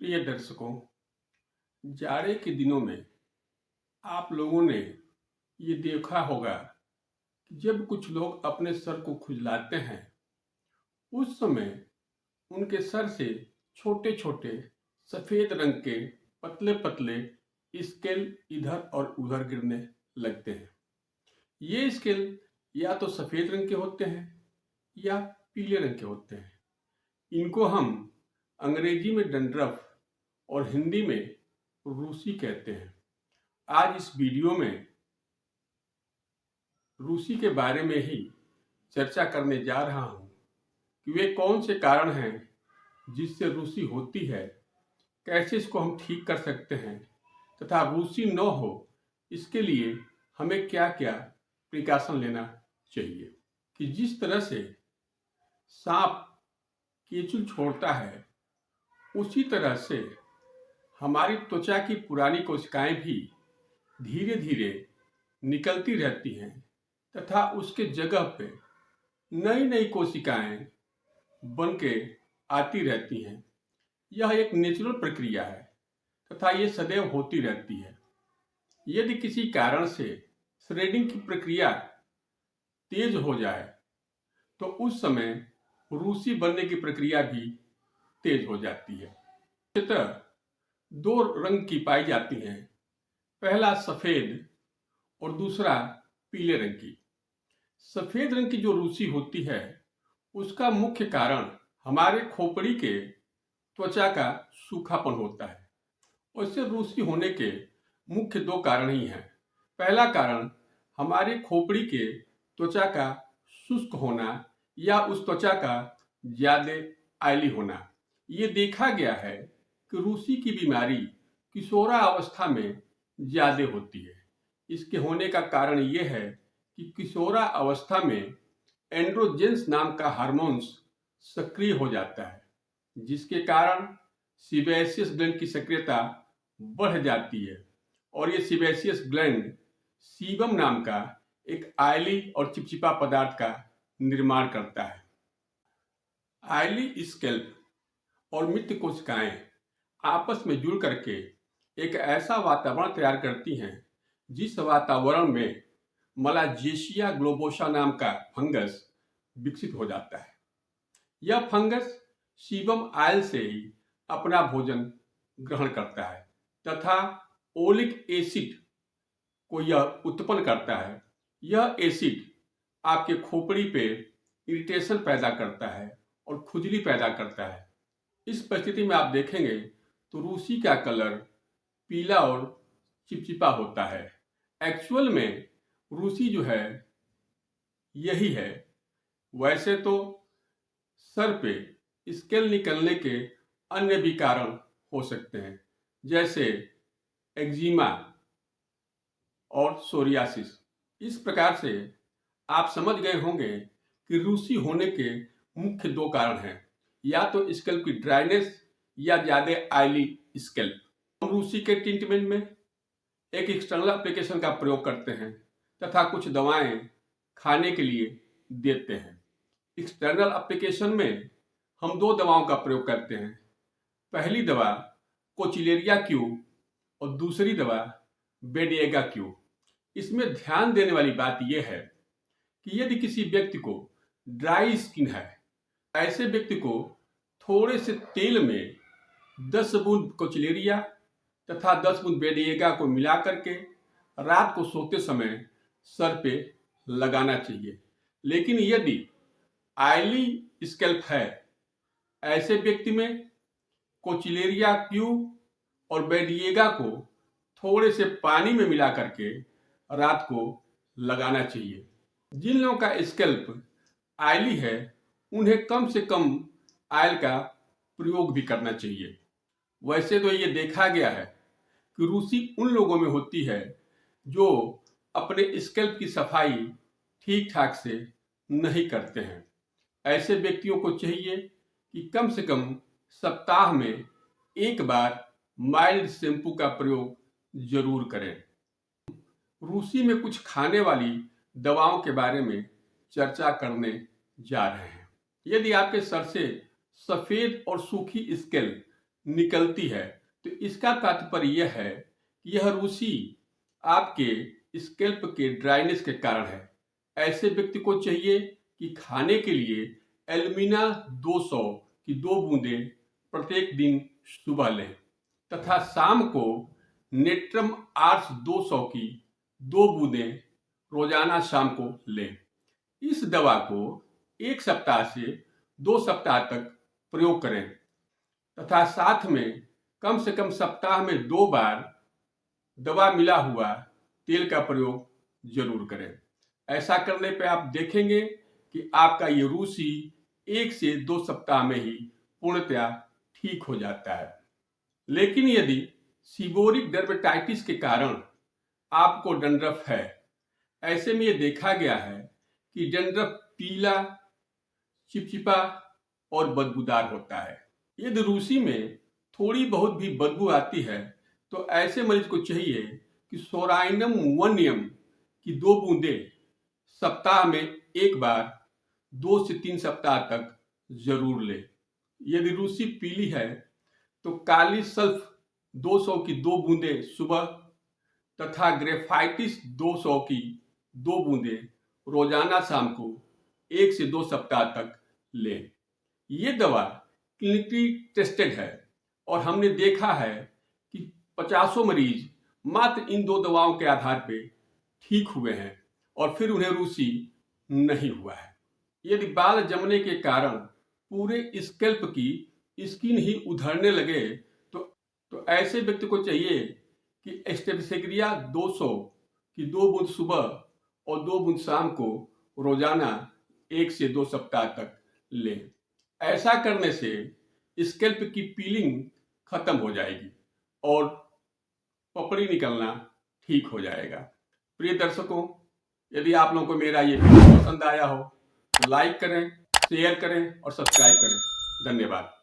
प्रिय दर्शकों, जाड़े के दिनों में आप लोगों ने ये देखा होगा कि जब कुछ लोग अपने सर को खुजलाते हैं, उस समय उनके सर से छोटे छोटे सफेद रंग के पतले पतले स्केल इधर और उधर गिरने लगते हैं। ये स्केल या तो सफेद रंग के होते हैं या पीले रंग के होते हैं। इनको हम अंग्रेजी में डंड्रफ और हिंदी में रूसी कहते हैं। आज इस वीडियो में रूसी के बारे में ही चर्चा करने जा रहा हूं कि वे कौन से कारण हैं जिससे रूसी होती है, कैसे इसको हम ठीक कर सकते हैं तथा रूसी न हो इसके लिए हमें क्या क्या प्रिकॉशन लेना चाहिए। कि जिस तरह से सांप केचुल छोड़ता है, उसी तरह से हमारी त्वचा की पुरानी कोशिकाएं भी धीरे धीरे निकलती रहती हैं तथा उसके जगह पे नई नई कोशिकाएं बन के आती रहती हैं। यह एक नेचुरल प्रक्रिया है तथा ये सदैव होती रहती है। यदि किसी कारण से श्रेडिंग की प्रक्रिया तेज हो जाए तो उस समय रूसी बनने की प्रक्रिया भी तेज हो जाती है। इस तरह दो रंग की पाई जाती हैं, पहला सफेद और दूसरा पीले रंग की। सफेद रंग की जो रूसी होती है उसका मुख्य कारण हमारे खोपड़ी के त्वचा का सूखापन होता है। और इससे रूसी होने के मुख्य दो कारण ही हैं। पहला कारण हमारे खोपड़ी के त्वचा का शुष्क होना या उस त्वचा का ज्यादा आयली होना। ये देखा गया है कि रूसी की बीमारी किशोरावस्था में ज्यादा होती है। इसके होने का कारण ये है कि किशोरावस्था में एंड्रोजेंस नाम का हार्मोन्स सक्रिय हो जाता है, जिसके कारण सीबेसियस ग्लैंड की सक्रियता बढ़ जाती है और ये सीबेसियस ग्लैंड सीबम नाम का एक आयली और चिपचिपा पदार्थ का निर्माण करता है। आयली स्कैल्प और मृत कोशिकाएं आपस में जुड़ करके एक ऐसा वातावरण तैयार करती हैं जिस वातावरण में मलाजेशिया ग्लोबोसा नाम का फंगस विकसित हो जाता है। यह फंगस सीबम आयल से ही अपना भोजन ग्रहण करता है तथा ओलिक एसिड को यह उत्पन्न करता है। यह एसिड आपके खोपड़ी पे इरिटेशन पैदा करता है और खुजली पैदा करता है। इस परिस्थिति में आप देखेंगे तो रूसी का कलर पीला और चिपचिपा होता है। एक्चुअल में रूसी जो है यही है। वैसे तो सर पे स्केल निकलने के अन्य भी कारण हो सकते हैं, जैसे एक्जिमा और सोरियासिस। इस प्रकार से आप समझ गए होंगे कि रूसी होने के मुख्य दो कारण हैं, या तो स्कैल्प की ड्राइनेस या ज्यादा आयली स्कैल्प। हम रूसी के ट्रीटमेंट में एक एक्सटर्नल एप्लीकेशन का प्रयोग करते हैं तथा कुछ दवाएं खाने के लिए देते हैं। एक्सटर्नल एप्लीकेशन में हम दो दवाओं का प्रयोग करते हैं। पहली दवा कोचिलेरिया क्यू और दूसरी दवा बेडिएगा क्यू। इसमें ध्यान देने वाली बात यह है कि यदि किसी व्यक्ति को ड्राई स्किन है, ऐसे व्यक्ति को थोड़े से तेल में 10 बूंद कोचिलेरिया तथा 10 बूंद बेडिएगा को मिला करके रात को सोते समय सर पे लगाना चाहिए। लेकिन यदि आयली स्कैल्प है, ऐसे व्यक्ति में कोचिलेरिया क्यू और बेडिएगा को थोड़े से पानी में मिला करके रात को लगाना चाहिए। जिन लोगों का स्कैल्प आयली है उन्हें कम से कम आयल का प्रयोग भी करना चाहिए। वैसे तो ये देखा गया है कि रूसी उन लोगों में होती है जो अपने स्कैल्प की सफाई ठीक ठाक से नहीं करते हैं। ऐसे व्यक्तियों को चाहिए कि कम से कम सप्ताह में एक बार माइल्ड शैम्पू का प्रयोग जरूर करें। रूसी में कुछ खाने वाली दवाओं के बारे में चर्चा करने जा रहे हैं। यदि आपके सर से सफेद और सूखी स्केल निकलती है। तो इसका तात्पर्य यह है कि यह रूसी आपके स्कैल्प के ड्राइनेस के कारण है। ऐसे व्यक्ति को चाहिए कि खाने के लिए एल्मिना 200 की 2 बूंदें प्रत्येक दिन सुबह लें तथा शाम को नेट्रम आर्स 200 की 2 बूंदें रोजाना शाम को लें। इस दवा को 1 सप्ताह से 2 सप्ताह तक प्रयोग करें तथा साथ में कम से कम सप्ताह में 2 बार दवा मिला हुआ तेल का प्रयोग जरूर करें। ऐसा करने पे आप देखेंगे कि आपका ये रूसी 1 से 2 सप्ताह में ही पूर्णतया ठीक हो जाता है। लेकिन यदि सीबोरिक डर्मेटाइटिस के कारण आपको डंड्रफ है, ऐसे में ये देखा गया है कि डंड्रफ पीला, चिपचिपा और बदबूदार होता है। यदि रूसी में थोड़ी बहुत भी बदबू आती है तो ऐसे मरीज को चाहिए कि सोराइनम वनियम की 2 बूंदें सप्ताह में 1 बार 2 से 3 सप्ताह तक जरूर ले। यदि रूसी पीली है तो काली सल्फ 200 की 2 बूंदें सुबह तथा ग्रेफाइटिस 200 की 2 बूंदें रोजाना शाम को 1 से 2 सप्ताह तक लें। ये दवा क्लिनिकली टेस्टेड है और हमने देखा है कि 50 मरीज मात्र इन 2 दवाओं के आधार पर ठीक हुए हैं और फिर उन्हें रूसी नहीं हुआ है। यदि बाल जमने के कारण पूरे स्कैल्प की स्किन ही उधड़ने लगे तो ऐसे व्यक्ति को चाहिए कि स्टेफिसेग्रिया 200 की 2 बूंद सुबह और 2 बूंद शाम को रोजाना 1 से 2 सप्ताह तक लें। ऐसा करने से स्कैल्प की पीलिंग खत्म हो जाएगी और पपड़ी निकलना ठीक हो जाएगा। प्रिय दर्शकों, यदि आप लोगों को मेरा ये वीडियो पसंद आया हो तो लाइक करें, शेयर करें और सब्सक्राइब करें। धन्यवाद।